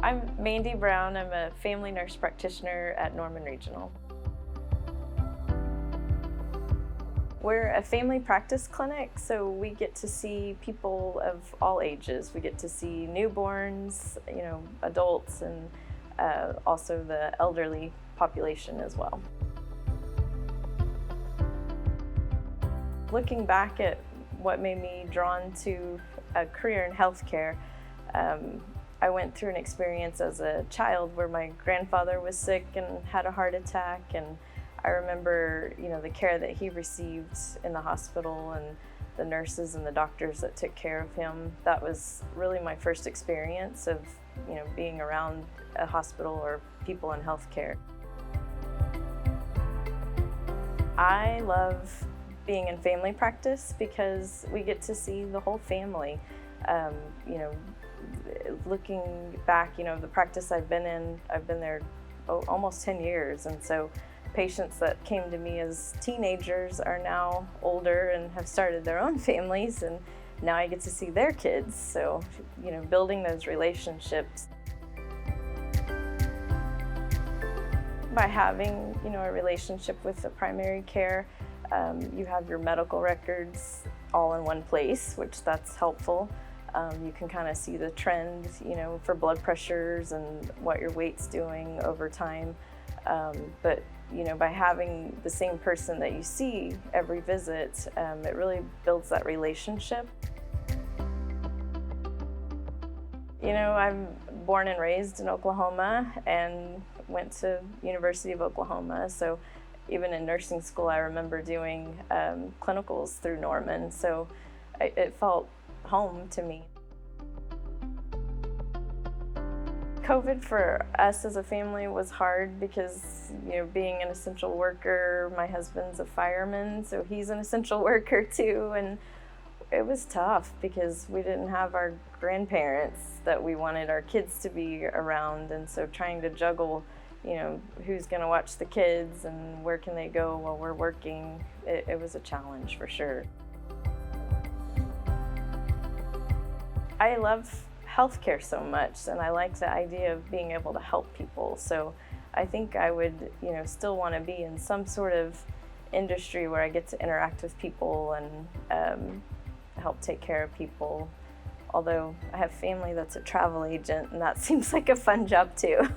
I'm Mandi Brown. I'm a family nurse practitioner at Norman Regional. We're a family practice clinic, so we get to see people of all ages. We get to see newborns, adults, and also the elderly population as well. Looking back at what made me drawn to a career in healthcare, I went through an experience as a child where my grandfather was sick and had a heart attack, and I remember, the care that he received in the hospital and the nurses and the doctors that took care of him. That was really my first experience of, being around a hospital or people in healthcare. I love being in family practice because we get to see the whole family. Looking back, the practice I've been in, I've been there almost 10 years, and so patients that came to me as teenagers are now older and have started their own families, and now I get to see their kids, so building those relationships. By having a relationship with the primary care, you have your medical records all in one place, which that's helpful. You can kind of see the trend, for blood pressures and what your weight's doing over time. But by having the same person that you see every visit, it really builds that relationship. I'm born and raised in Oklahoma and went to University of Oklahoma. So even in nursing school, I remember doing clinicals through Norman. So it felt home to me. COVID for us as a family was hard because, being an essential worker, my husband's a fireman, so he's an essential worker too, and it was tough because we didn't have our grandparents that we wanted our kids to be around, and so trying to juggle, who's going to watch the kids and where can they go while we're working, it was a challenge for sure. I love healthcare so much, and I like the idea of being able to help people. So I think I would, still want to be in some sort of industry where I get to interact with people and help take care of people. Although I have family that's a travel agent, and that seems like a fun job too.